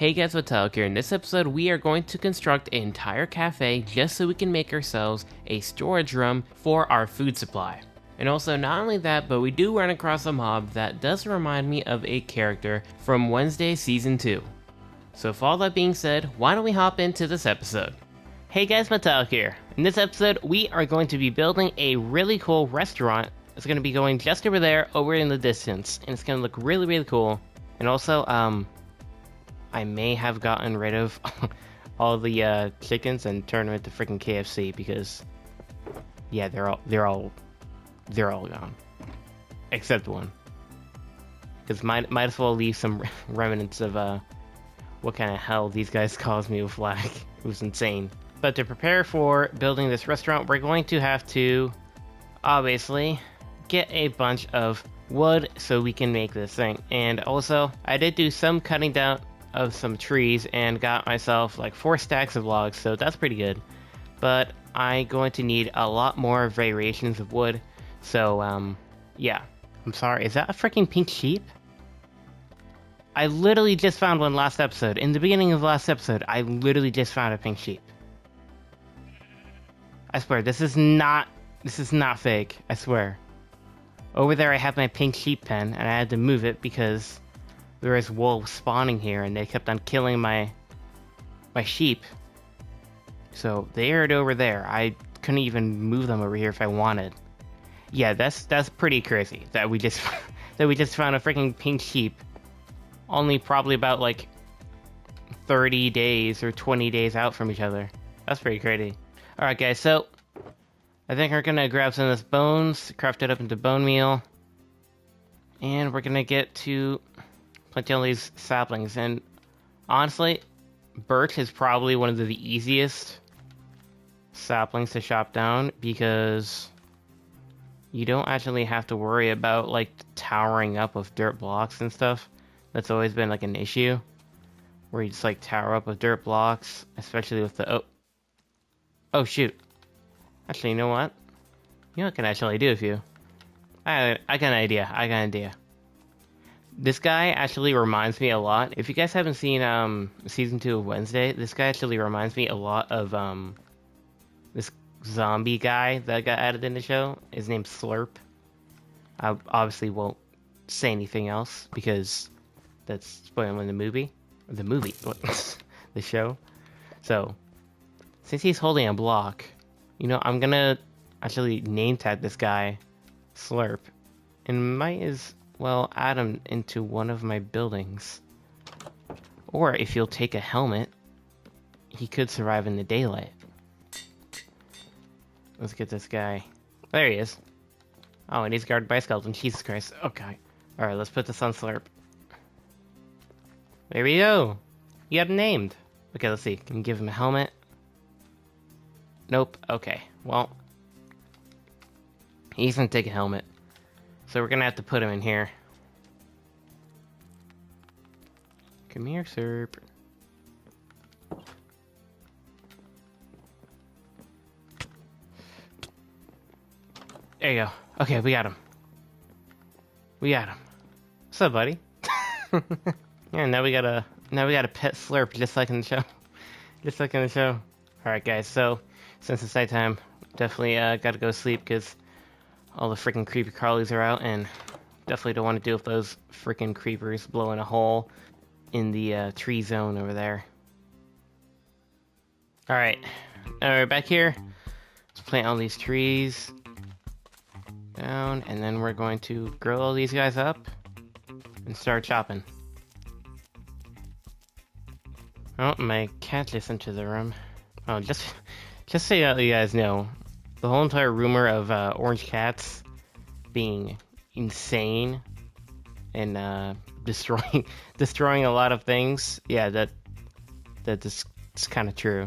Hey guys, what's up here? In this episode, we are going to construct an entire cafe just so we can make ourselves a storage room for our food supply. And also, not only that, but we do run across a mob that does remind me of a character from Wednesday Season 2. So with all that being said, why don't we hop into this episode? Hey guys, Metallic here. In this episode, we are going to be building a really cool restaurant. It's going to be going just over there, over in the distance, and it's going to look really, really cool. And also, I may have gotten rid of all the chickens and turned them into freaking KFC because, yeah, they're all gone, except one. Because might as well leave some remnants of what kind of hell these guys caused me with lag. It was insane. But to prepare for building this restaurant, we're going to have to obviously get a bunch of wood so we can make this thing. And also, I did do some cutting down of some trees and got myself like 4 stacks of logs, so that's pretty good. But I'm going to need a lot more variations of wood, so yeah. I'm sorry, is that a freaking pink sheep? I literally just found one last episode. In the beginning of the last episode, I literally just found a pink sheep. I swear, this is not fake, I swear. Over there I have my pink sheep pen, and I had to move it because there was wolves spawning here, and they kept on killing my sheep. So they are over there. I couldn't even move them over here if I wanted. Yeah, that's pretty crazy that we just found a freaking pink sheep, only probably about like 30 days or 20 days out from each other. That's pretty crazy. All right, guys. So I think we're gonna grab some of this bones, craft it up into bone meal, and we're gonna get to planting all these saplings. And honestly, birch is probably one of the easiest saplings to chop down because you don't actually have to worry about like towering up with dirt blocks and stuff. That's always been like an issue where you just like tower up with dirt blocks, especially with the oh shoot. Actually, you know what I can actually do with you. I got an idea. This guy actually reminds me a lot. If you guys haven't seen season 2 of Wednesday, this guy actually reminds me a lot of this zombie guy that got added in the show. His name's Slurp. I obviously won't say anything else because that's spoiling the movie. The show. So, since he's holding a block, I'm gonna actually name tag this guy Slurp, and might as well add him into one of my buildings. Or if you'll take a helmet, he could survive in the daylight. Let's get this guy. There he is. Oh, and he's guarded by a skeleton. Jesus Christ. Okay. Alright, let's put this on Slurp. There we go. You got him named. Okay, let's see. Can we give him a helmet? Nope. Okay. Well, he's gonna take a helmet. So we're gonna have to put him in here. Come here, Slurp. There you go. Okay, we got him. What's up, buddy? Yeah, now we got a pet Slurp, just like in the show. Alright, guys, so since it's nighttime, definitely gotta go sleep because all the freaking creepy crawlies are out, and definitely don't want to deal with those freaking creepers blowing a hole in the tree zone over there. Alright, now we're back here. Let's plant all these trees down, and then we're going to grow all these guys up and start chopping. Oh, my cat just entered the room. Oh, just so you guys know, the whole entire rumor of orange cats being insane and destroying a lot of things, yeah, that's kind of true.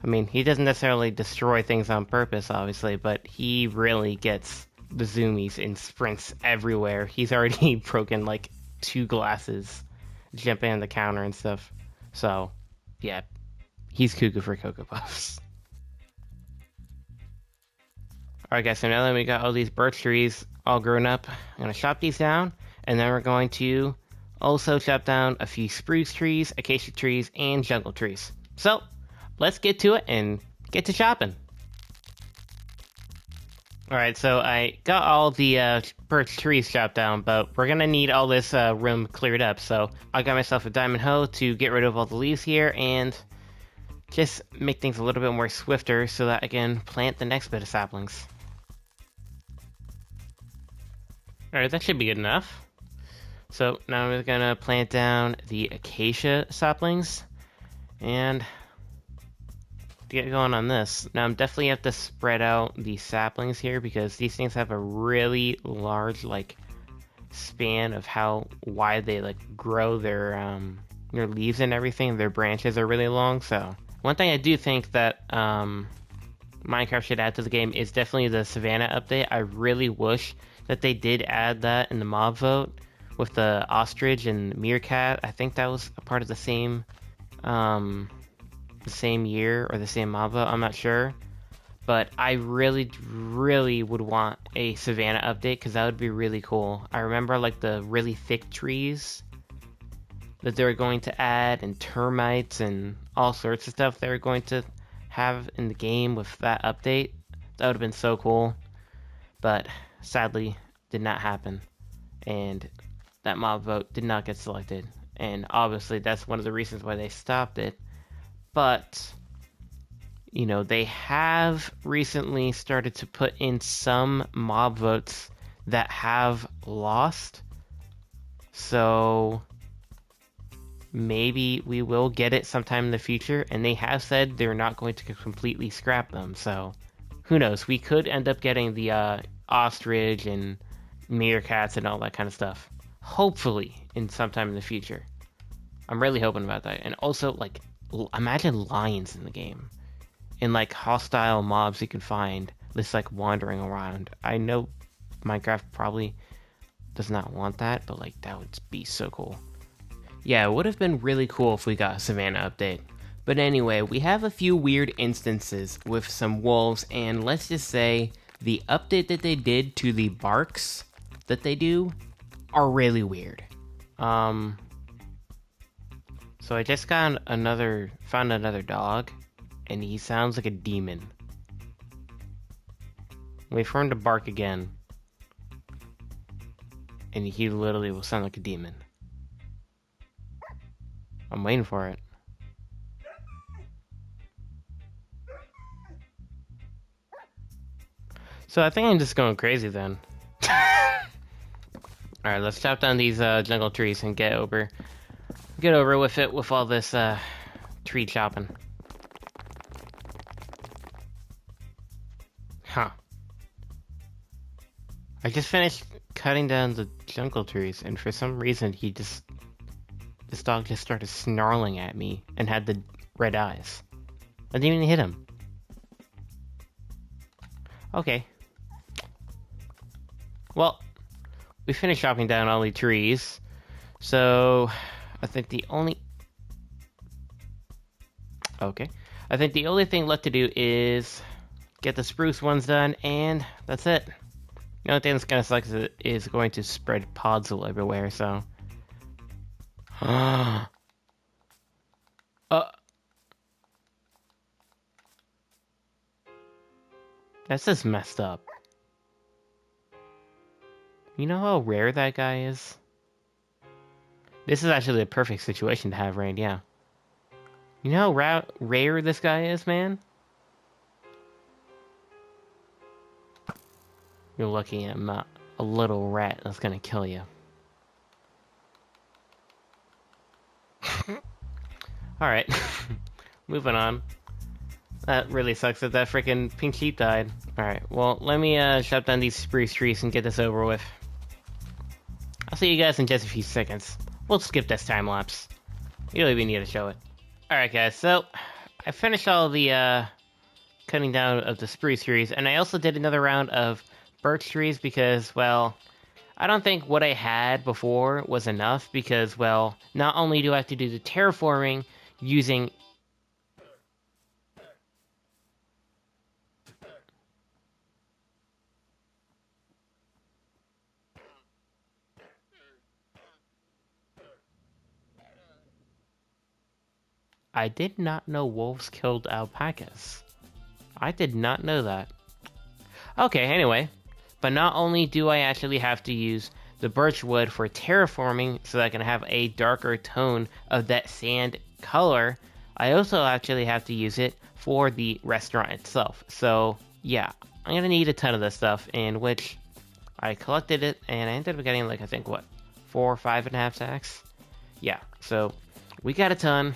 I mean, he doesn't necessarily destroy things on purpose, obviously, but he really gets the zoomies and sprints everywhere. He's already broken like 2 glasses jumping on the counter and stuff. So, yeah, he's cuckoo for Cocoa Puffs. Alright guys, so now that we got all these birch trees all grown up, I'm going to chop these down, and then we're going to Also chop down a few spruce trees, acacia trees, and jungle trees. So, let's get to it and get to chopping. Alright, so I got all the birch trees chopped down, but we're gonna need all this room cleared up, so I got myself a diamond hoe to get rid of all the leaves here and just make things a little bit more swifter so that I can plant the next bit of saplings. Alright, that should be good enough. So now we're gonna plant down the acacia saplings and get going on this. Now I'm definitely have to spread out the saplings here because these things have a really large span of how wide they grow their leaves and everything. Their branches are really long. So one thing I do think that Minecraft should add to the game is definitely the Savannah update. I really wish that they did add that in the mob vote with the ostrich and meerkat. I think that was a part of the same year or the same mob vote, I'm not sure. But I really, really would want a Savannah update because that would be really cool. I remember the really thick trees that they were going to add and termites and all sorts of stuff they were going to have in the game with that update. That would have been so cool. But sadly, did not happen. And that mob vote did not get selected. And obviously that's one of the reasons why they stopped it. But, you know, they have recently started to put in some mob votes that have lost. So maybe we will get it sometime in the future. And they have said they're not going to completely scrap them. So who knows? We could end up getting the ostrich and meerkats and all that kind of stuff. Hopefully in sometime in the future. I'm really hoping about that. And also, imagine lions in the game. And, hostile mobs you can find just, wandering around. I know Minecraft probably does not want that, but, that would be so cool. Yeah, it would have been really cool if we got a Savannah update. But anyway, we have a few weird instances with some wolves, and let's just say the update that they did to the barks that they do are really weird. So I just found another dog, and he sounds like a demon. Wait for him to bark again, and he literally will sound like a demon. I'm waiting for it. So I think I'm just going crazy then. Alright, let's chop down these jungle trees and get over with it with all this tree chopping. Huh. I just finished cutting down the jungle trees, and for some reason this dog just started snarling at me and had the red eyes. I didn't even hit him. Okay. Well, we finished chopping down all the trees, so I think the only thing left to do is get the spruce ones done, and that's it. The only thing that's kind of sucks is going to spread podzol everywhere, so. That's just messed up. You know how rare that guy is? This is actually the perfect situation to have rain, yeah. You know how rare this guy is, man? You're lucky I'm not a little rat that's gonna kill you. Alright. Moving on. That really sucks that freaking pink sheep died. Alright, well, let me chop down these spruce trees and get this over with. I'll see you guys in just a few seconds. We'll skip this time lapse. You don't even need to show it. Alright guys, so I finished all the cutting down of the spruce trees, and I also did another round of birch trees because, well, I don't think what I had before was enough because, well, not only do I have to do the terraforming using I did not know wolves killed alpacas. I did not know that. Okay, anyway. But not only do I actually have to use the birch wood for terraforming so that I can have a darker tone of that sand color, I also actually have to use it for the restaurant itself. So yeah, I'm gonna need a ton of this stuff, in which I collected it and I ended up getting like, I think what, 4 or 5.5 sacks? Yeah, so we got a ton.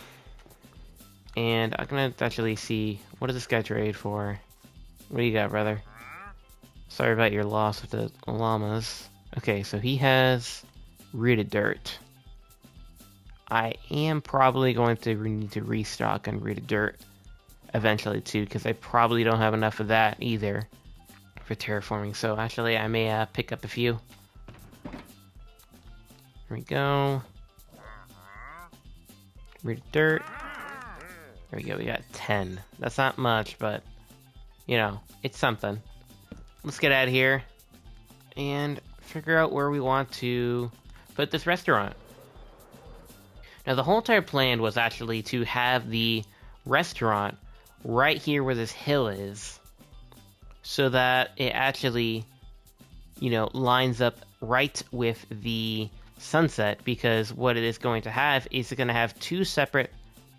And I'm gonna actually see, what does this guy trade for? What do you got, brother? Sorry about your loss with the llamas. Okay, so he has rooted dirt. I am probably going to need to restock on rooted dirt eventually too, because I probably don't have enough of that either for terraforming. So actually, I may pick up a few. Here we go. Rooted dirt. There we go, we got 10. That's not much, but, you know, it's something. Let's get out of here and figure out where we want to put this restaurant. Now, the whole entire plan was actually to have the restaurant right here where this hill is, so that it actually, you know, lines up right with the sunset, because what it is going to have is it's going to have 2 separate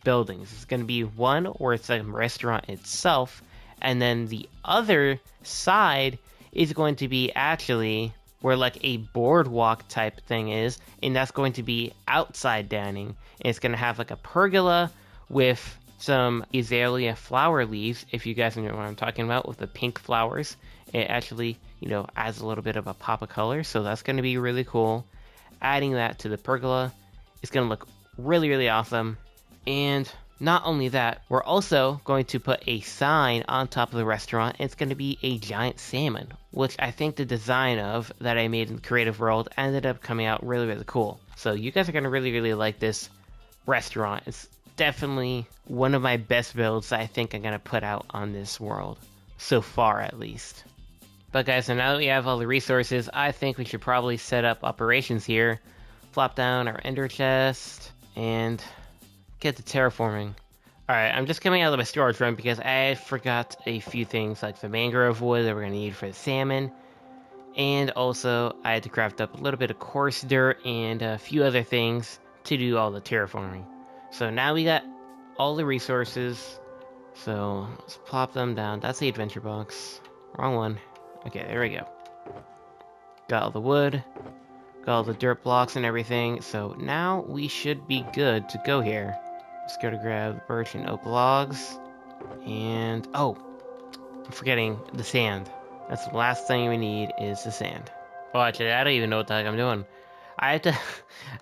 buildings. It's going to be one where it's a restaurant itself, and then the other side is going to be actually where like a boardwalk type thing is, and that's going to be outside dining. And it's going to have like a pergola with some azalea flower leaves, if you guys know what I'm talking about, with the pink flowers. It actually, you know, adds a little bit of a pop of color, so that's going to be really cool. Adding that to the pergola is going to look really, really awesome. And not only that, we're also going to put a sign on top of the restaurant. It's going to be a giant salmon, which I think the design of that I made in the creative world ended up coming out really, really cool. So you guys are going to really, really like this restaurant. It's definitely one of my best builds I think I'm going to put out on this world, so far at least. But guys, so now that we have all the resources, I think we should probably set up operations here. Flop down our ender chest and get to terraforming. Alright, I'm just coming out of my storage room because I forgot a few things, like the mangrove wood that we're going to need for the salmon. And also, I had to craft up a little bit of coarse dirt and a few other things to do all the terraforming. So now we got all the resources. So let's plop them down. That's the adventure box. Wrong one. Okay, there we go. Got all the wood. Got all the dirt blocks and everything. So now we should be good to go here. Just go to grab birch and oak logs. And, oh, I'm forgetting the sand. That's the last thing we need is the sand. Oh, actually, I don't even know what the heck I'm doing. I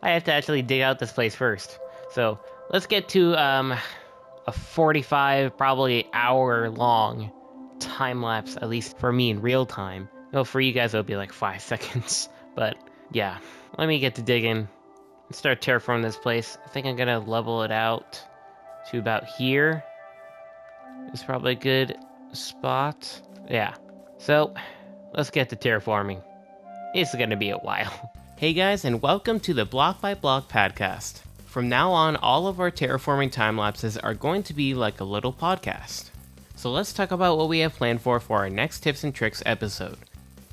have to actually dig out this place first. So let's get to a 45, probably hour long time lapse, at least for me in real time. Well, for you guys, it'll be like 5 seconds. But yeah, let me get to digging and start terraforming this place. I think I'm gonna level it out to about here. It's probably a good spot. Yeah. So let's get to terraforming. It's gonna be a while. Hey guys, and welcome to the Block by Block podcast. From now on, all of our terraforming time lapses are going to be like a little podcast. So let's talk about what we have planned for our next tips and tricks episode.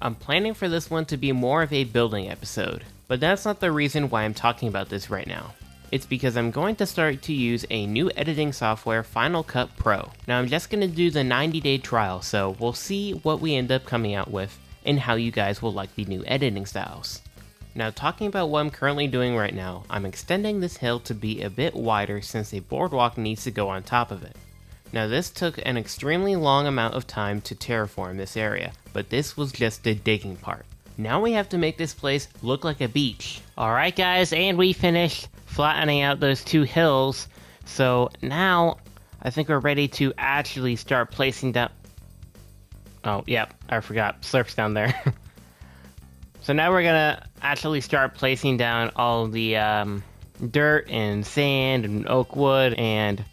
I'm planning for this one to be more of a building episode, but that's not the reason why I'm talking about this right now. It's because I'm going to start to use a new editing software, Final Cut Pro. Now I'm just going to do the 90-day trial, so we'll see what we end up coming out with and how you guys will like the new editing styles. Now talking about what I'm currently doing right now, I'm extending this hill to be a bit wider since a boardwalk needs to go on top of it. Now this took an extremely long amount of time to terraform this area, but this was just the digging part. Now we have to make this place look like a beach. Alright guys, and we finished flattening out those 2 hills, so now I think we're ready to actually start placing down... Oh, yep, I forgot, Slurp's down there. So now we're gonna actually start placing down all the dirt and sand and oak wood and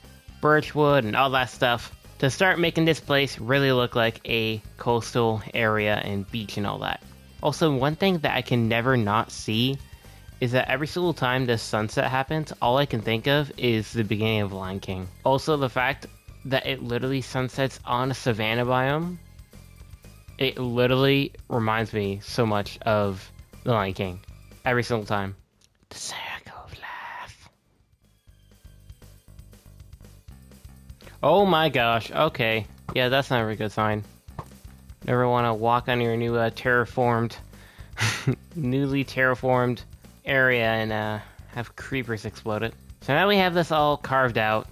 birch wood and all that stuff to start making this place really look like a coastal area and beach and all that. Also, one thing that I can never not see is that every single time this sunset happens, all I can think of is the beginning of Lion King. Also, the fact that it literally sunsets on a savanna biome, it literally reminds me so much of the Lion King. Every single time. The circle of life. Oh my gosh, okay. Yeah, that's not a very good sign. Never want to walk on your new newly terraformed area and have creepers explode it. So now we have this all carved out.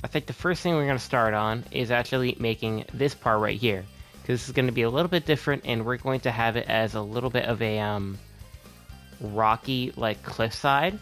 I think the first thing we're going to start on is actually making this part right here. Because this is going to be a little bit different, and we're going to have it as a little bit of a rocky, like, cliffside.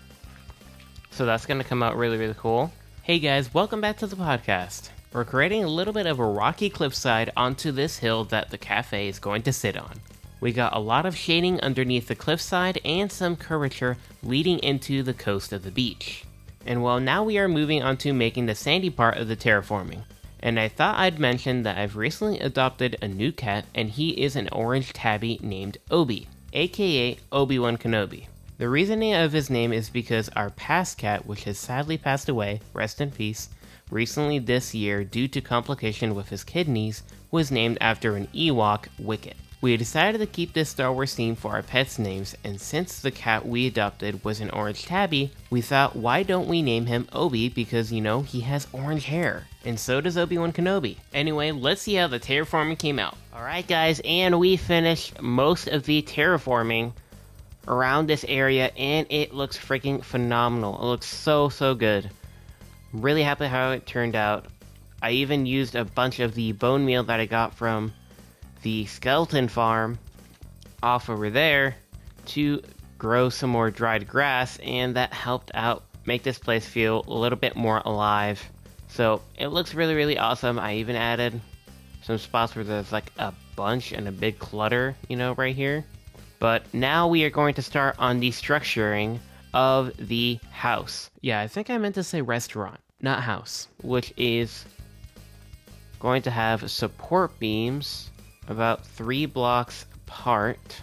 So that's going to come out really, really cool. Hey guys, welcome back to the podcast. We're creating a little bit of a rocky cliffside onto this hill that the cafe is going to sit on. We got a lot of shading underneath the cliffside and some curvature leading into the coast of the beach. And well, now we are moving on to making the sandy part of the terraforming. And I thought I'd mention that I've recently adopted a new cat, and he is an orange tabby named Obi, aka Obi-Wan Kenobi. The reasoning of his name is because our past cat, which has sadly passed away, rest in peace, recently this year due to complication with his kidneys, was named after an Ewok, Wicket. We decided to keep this Star Wars theme for our pets' names, and since the cat we adopted was an orange tabby, we thought, why don't we name him Obi, because, you know, he has orange hair. And so does Obi-Wan Kenobi. Anyway, let's see how the terraforming came out. Alright guys, and we finished most of the terraforming around this area, and it looks freaking phenomenal. It looks so good. I'm really happy how it turned out. I even used a bunch of the bone meal that I got from the skeleton farm off over there to grow some more dried grass, and that helped out make this place feel a little bit more alive. So it looks really awesome. I even added some spots where there's like a bunch and a big clutter, you know, right here. But now we are going to start on the structuring of the house. Yeah, I think I meant to say restaurant, not house, which is going to have support beams about 3 blocks apart.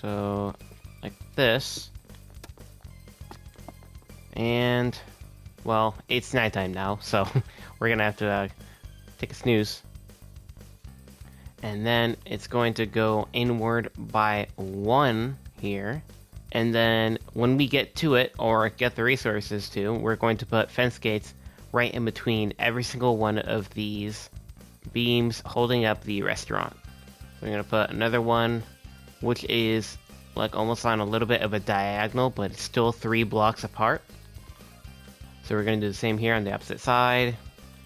So, like this. And, well, it's nighttime now, so we're gonna have to take a snooze. And then it's going to go inward by 1 here. And then when we get to it, or get the resources to, we're going to put fence gates right in between every single one of these beams holding up the restaurant. So we're going to put another one, which is like almost on a little bit of a diagonal, but it's still 3 blocks apart. So we're going to do the same here on the opposite side.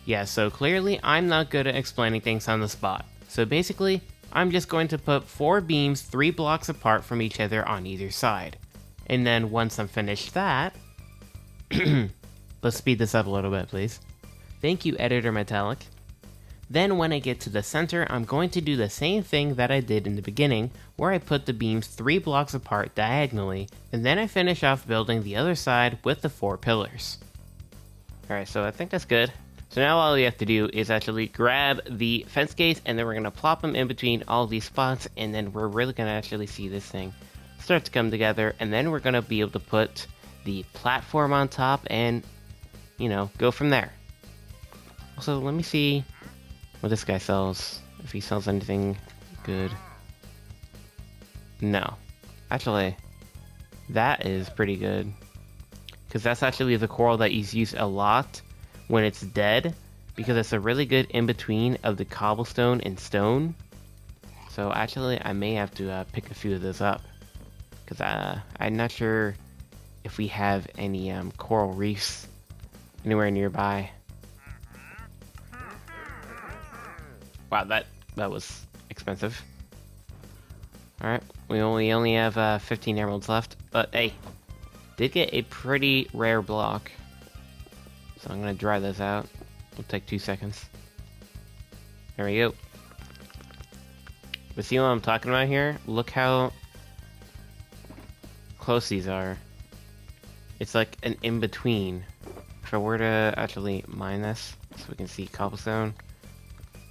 Yeah, so clearly I'm not good at explaining things on the spot. So basically, I'm just going to put 4 beams 3 blocks apart from each other on either side. And then once I'm finished that, let's speed this up a little bit, please. Thank you, Editor Metallic. Then when I get to the center, I'm going to do the same thing that I did in the beginning, where I put the beams 3 blocks apart diagonally, and then I finish off building the other side with the 4 pillars. Alright, so I think that's good. So now all we have to do is actually grab the fence gates, and then we're going to plop them in between all these spots, and then we're really going to actually see this thing start to come together, and then we're going to be able to put the platform on top and, you know, go from there. Also, let me see what this guy sells, if he sells anything good. No. Actually, that is pretty good, because that's actually the coral that he's used a lot when it's dead, because it's a really good in-between of the cobblestone and stone. So actually, I may have to pick a few of those up, because I'm not sure if we have any coral reefs anywhere nearby. Wow, that was expensive. Alright, we only have 15 emeralds left, but hey, did get a pretty rare block. So I'm gonna dry those out. It'll take 2 seconds. There we go. But see what I'm talking about here? Look how close these are. It's like an in-between. If I were to actually mine this, so we can see cobblestone,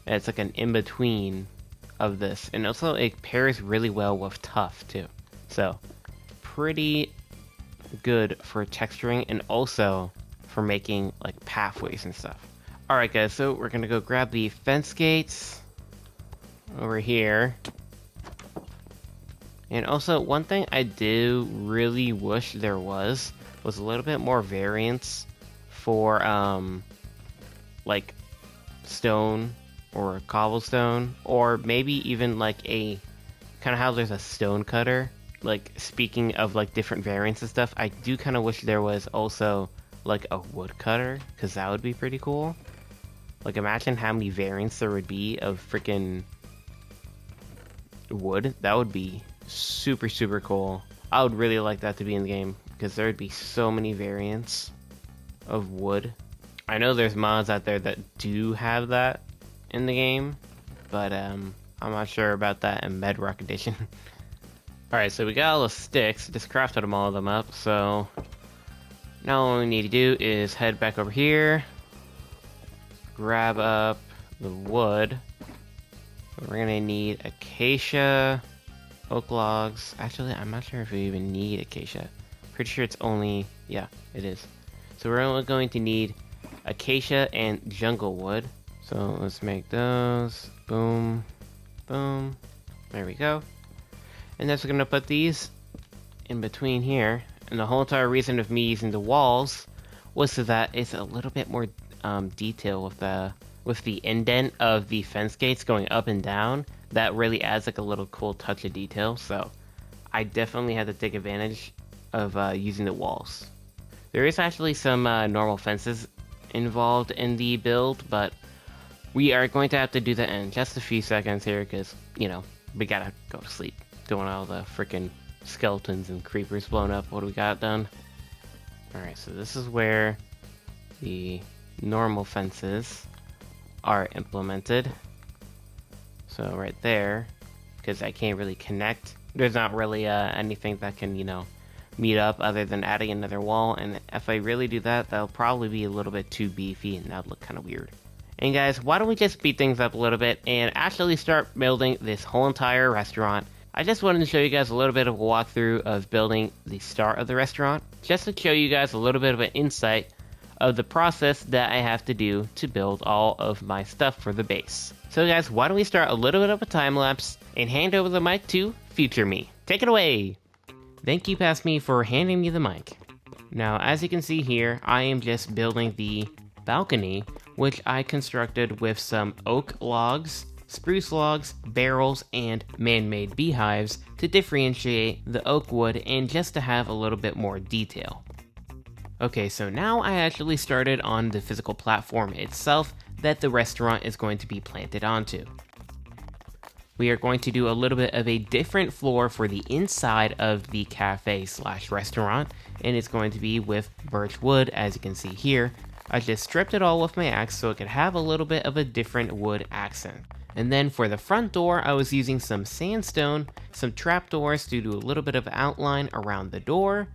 it's like an in-between of this. And also it pairs really well with tuff too. So, pretty good for texturing and also for making like pathways and stuff. Alright guys, so we're gonna go grab the fence gates over here. And also, one thing I do really wish there was a little bit more variance for like stone or cobblestone, or maybe even like a kind of how there's a stone cutter. Like, speaking of like different variants and stuff, I do kind of wish there was also like a wood cutter, because that would be pretty cool. Like, imagine how many variants there would be of freaking wood. That would be super, super cool. I would really like that to be in the game, because there would be so many variants of wood. I know there's mods out there that do have that in the game, but I'm not sure about that in Bedrock Edition. Alright, so we got all the sticks, just crafted them all of them up, so now all we need to do is head back over here, grab up the wood. We're gonna need acacia, oak logs. Actually, I'm not sure if we even need acacia. Pretty sure it's only, yeah, it is. So we're only going to need acacia and jungle wood. So let's make those. Boom, boom. There we go. And then we're gonna put these in between here. And the whole entire reason of me using the walls was so that it's a little bit more detail with the indent of the fence gates going up and down. That really adds like a little cool touch of detail. So I definitely had to take advantage of using the walls. There is actually some normal fences involved in the build, but we are going to have to do that in just a few seconds here, because, you know, we gotta go to sleep. Don't want all the freaking skeletons and creepers blown up. What do we got done? Alright, so this is where the normal fences are implemented. So right there, because I can't really connect, there's not really anything that can, you know, meet up other than adding another wall. And if I really do that, that'll probably be a little bit too beefy, and that'd look kind of weird. And guys, why don't we just speed things up a little bit and actually start building this whole entire restaurant. I just wanted to show you guys a little bit of a walkthrough of building the start of the restaurant, just to show you guys a little bit of an insight of the process that I have to do to build all of my stuff for the base. So guys, why don't we start a little bit of a time lapse and hand over the mic to Future Me. Take it away! Thank you, Past Me, for handing me the mic. Now, as you can see here, I am just building the balcony, which I constructed with some oak logs, spruce logs, barrels, and man-made beehives to differentiate the oak wood and just to have a little bit more detail. Okay, so now I actually started on the physical platform itself that the restaurant is going to be planted onto. We are going to do a little bit of a different floor for the inside of the cafe slash restaurant, and it's going to be with birch wood, as you can see here. I just stripped it all with my axe so it could have a little bit of a different wood accent. And then for the front door, I was using some sandstone, some trapdoors to do a little bit of outline around the door.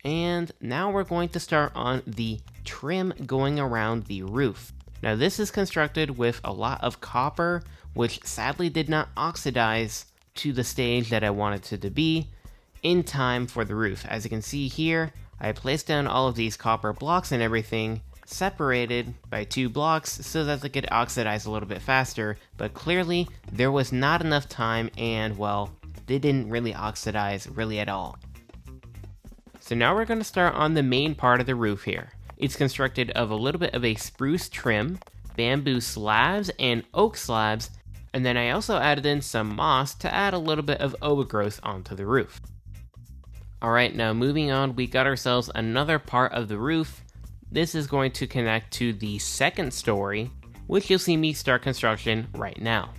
And now we're going to start on the trim going around the roof. Now this is constructed with a lot of copper, which sadly did not oxidize to the stage that I wanted it to be in time for the roof. As you can see here, I placed down all of these copper blocks and everything, separated by 2 blocks so that they could oxidize a little bit faster, but clearly there was not enough time, and well, they didn't really oxidize really at all. So now we're going to start on the main part of the roof here. It's constructed of a little bit of a spruce trim, bamboo slabs, and oak slabs, and then I also added in some moss to add a little bit of overgrowth onto the roof. Alright, now moving on, we got ourselves another part of the roof. This is going to connect to the second story, which you'll see me start construction right now.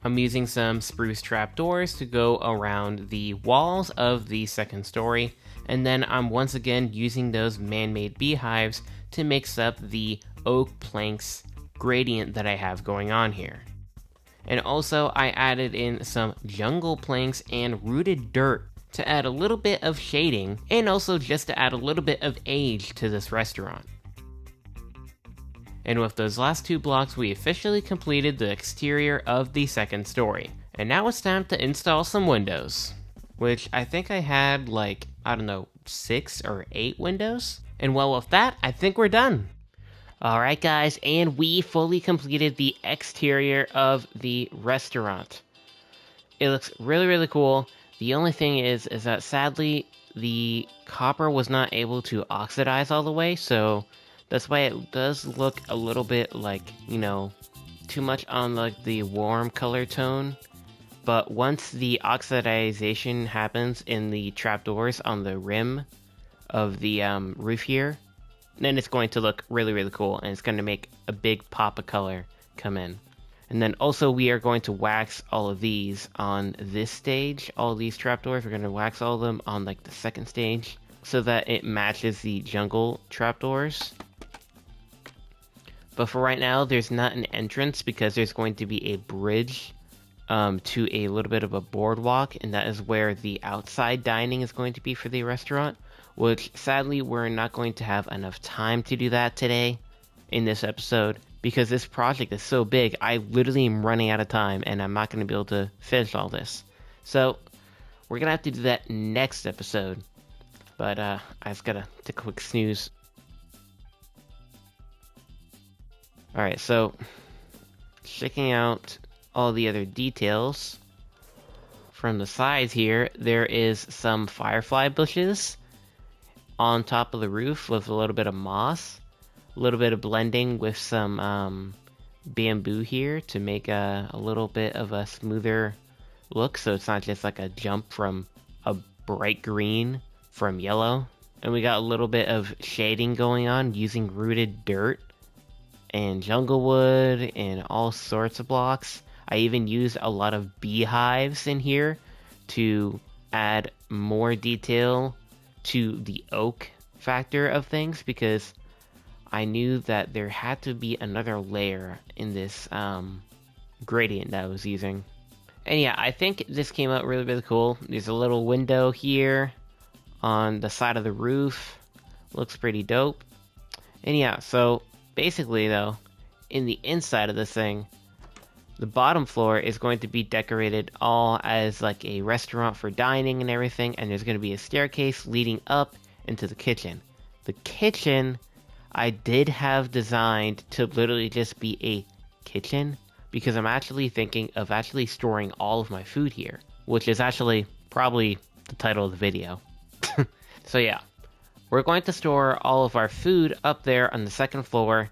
I'm using some spruce trapdoors to go around the walls of the second story, and then I'm once again using those man-made beehives to mix up the oak planks gradient that I have going on here. And also I added in some jungle planks and rooted dirt to add a little bit of shading, and also just to add a little bit of age to this restaurant. And with those last 2 blocks, we officially completed the exterior of the second story. And now it's time to install some windows. which I think I had like, I don't know, 6 or 8 windows. And well, with that, I think we're done. Alright guys, and we fully completed the exterior of the restaurant. It looks really, really cool. The only thing is that sadly, the copper was not able to oxidize all the way, so that's why it does look a little bit like, you know, too much on like the warm color tone. But once the oxidization happens in the trapdoors on the rim of the roof here, then it's going to look really, really cool, and it's going to make a big pop of color come in. And then also we are going to wax all of these on this stage, all these trapdoors. We're going to wax all of them on like the second stage so that it matches the jungle trapdoors. But for right now, there's not an entrance because there's going to be a bridge to a little bit of a boardwalk, and that is where the outside dining is going to be for the restaurant, which sadly we're not going to have enough time to do that today in this episode because this project is so big. I literally am running out of time and I'm not going to be able to finish all this. So we're going to have to do that next episode. But I just gotta take a quick snooze. Alright, so checking out all the other details from the sides here, there is some firefly bushes on top of the roof with a little bit of moss, a little bit of blending with some bamboo here to make a little bit of a smoother look, so it's not just like a jump from a bright green from yellow. And we got a little bit of shading going on using rooted dirt and jungle wood and all sorts of blocks. I even used a lot of beehives in here to add more detail to the oak factor of things, because I knew that there had to be another layer in this gradient that I was using. And yeah, I think this came out really, really cool. There's a little window here on the side of the roof. Looks pretty dope. And yeah, so basically though, in the inside of this thing, the bottom floor is going to be decorated all as like a restaurant for dining and everything, and there's going to be a staircase leading up into the kitchen. The kitchen I did have designed to literally just be a kitchen, because I'm actually thinking of actually storing all of my food here, which is actually probably the title of the video. So yeah, we're going to store all of our food up there on the second floor,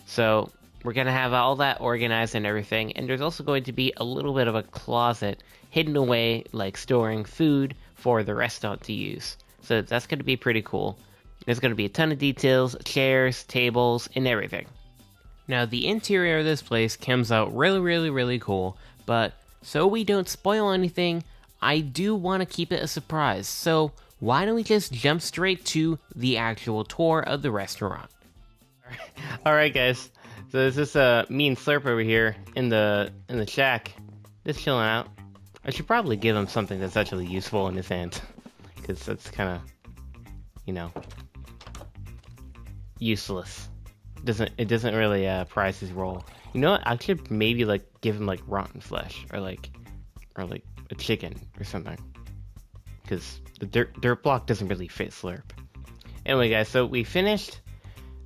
so we're going to have all that organized and everything, and there's also going to be a little bit of a closet hidden away, like storing food for the restaurant to use. So that's going to be pretty cool. There's going to be a ton of details, chairs, tables, and everything. Now, the interior of this place comes out really, really, really cool, but so we don't spoil anything, I do want to keep it a surprise. So why don't we just jump straight to the actual tour of the restaurant? Alright guys, so this is me and Slurp over here in the shack, just chilling out. I should probably give him something that's actually useful in his hand, because that's kind of, you know, useless. It doesn't really prize his role. You know what? I should maybe like give him like rotten flesh or like a chicken or something, because the dirt block doesn't really fit Slurp. Anyway, guys, so we finished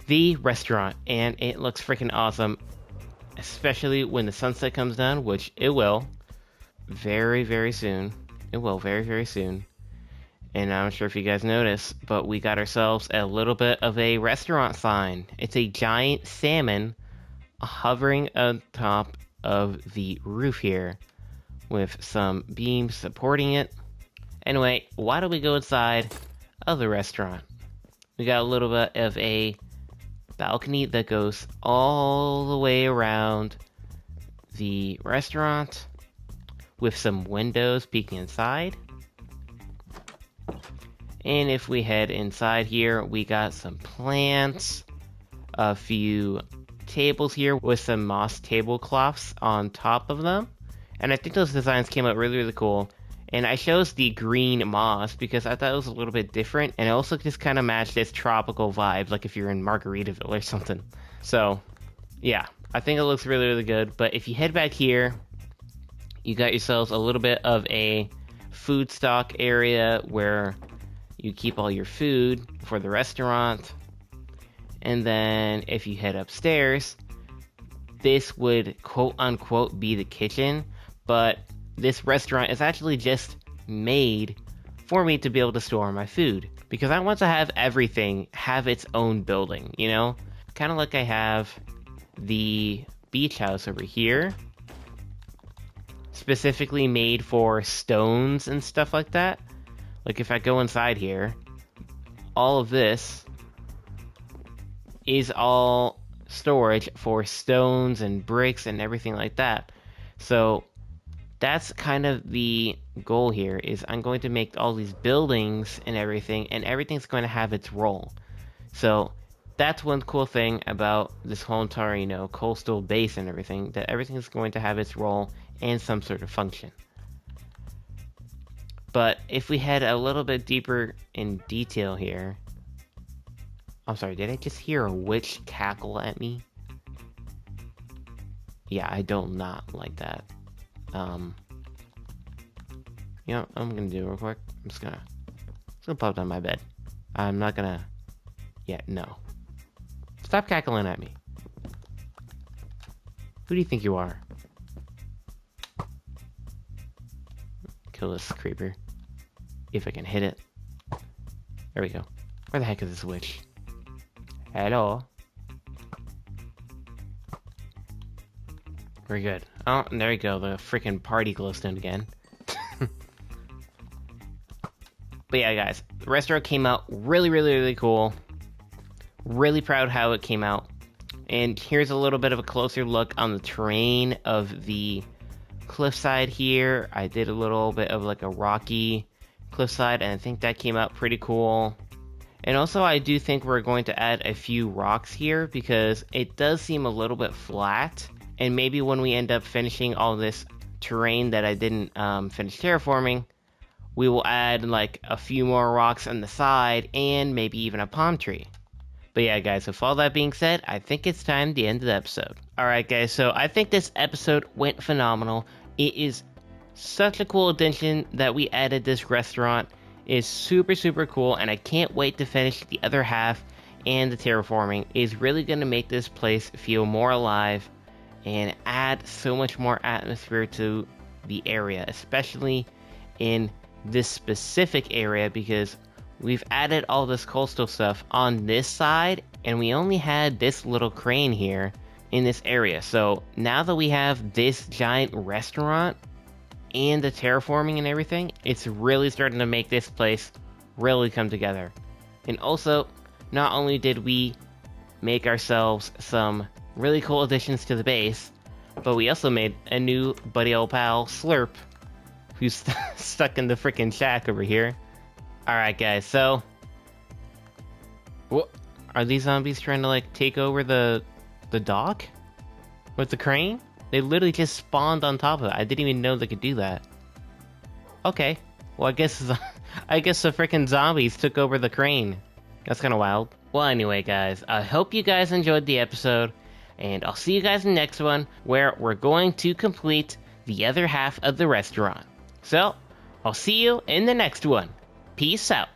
the restaurant and it looks freaking awesome, especially when the sunset comes down, which it will very, very soon. It will very, very soon. And I'm not sure if you guys noticed, but we got ourselves a little bit of a restaurant sign. It's a giant salmon hovering on top of the roof here with some beams supporting it. Anyway, why don't we go inside of the restaurant? We got a little bit of a balcony that goes all the way around the restaurant with some windows peeking inside. And if we head inside here, we got some plants, a few tables here with some moss tablecloths on top of them. And I think those designs came out really, really cool. And I chose the green moss because I thought it was a little bit different, and it also just kind of matched this tropical vibe, like if you're in Margaritaville or something. So, yeah, I think it looks really, really good. But if you head back here, you got yourselves a little bit of a food stock area where you keep all your food for the restaurant. And then if you head upstairs, this would quote unquote be the kitchen, but this restaurant is actually just made for me to be able to store my food, because I want to have everything have its own building, you know? Kind of like I have the beach house over here, specifically made for stones and stuff like that. Like if I go inside here, all of this is all storage for stones and bricks and everything like that. So that's kind of the goal here, is I'm going to make all these buildings and everything's going to have its role. So that's one cool thing about this whole entire, you know, coastal base and everything, that everything's going to have its role and some sort of function. But if we head a little bit deeper in detail here, I'm sorry, did I just hear a witch cackle at me? Yeah, I don't not like that. You know what I'm gonna do real quick? I'm just gonna pop down my bed. I'm not gonna... Yeah, no. Stop cackling at me. Who do you think you are? Kill this creeper. If I can hit it. There we go. Where the heck is this witch? Hello? Very good. Oh, and there you go. The freaking party glowstone again. But yeah, guys. The restaurant came out really cool. Really proud how it came out. And here's a little bit of a closer look on the terrain of the cliffside here. I did a little bit of like a rocky cliffside, and I think that came out pretty cool. And also I do think we're going to add a few rocks here, because it does seem a little bit flat. And maybe when we end up finishing all this terrain that I didn't finish terraforming, we will add like a few more rocks on the side and maybe even a palm tree. But yeah, guys, with all that being said, I think it's time to end the episode. Alright, guys, so I think this episode went phenomenal. It is such a cool addition that we added this restaurant. It's super cool, and I can't wait to finish the other half, and the terraforming is really going to make this place feel more alive and add so much more atmosphere to the area, especially in this specific area, because we've added all this coastal stuff on this side, and we only had this little crane here in this area. So now that we have this giant restaurant and the terraforming and everything, it's really starting to make this place really come together. And also, not only did we make ourselves some really cool additions to the base, but we also made a new buddy old pal, Slurp, who's stuck in the freaking shack over here. Alright, guys, so... What? Are these zombies trying to, like, take over the dock? With the crane? They literally just spawned on top of it. I didn't even know they could do that. Okay. Well, I guess the freaking zombies took over the crane. That's kind of wild. Well, anyway, guys, I hope you guys enjoyed the episode, and I'll see you guys in the next one, where we're going to complete the other half of the restaurant. So, I'll see you in the next one. Peace out.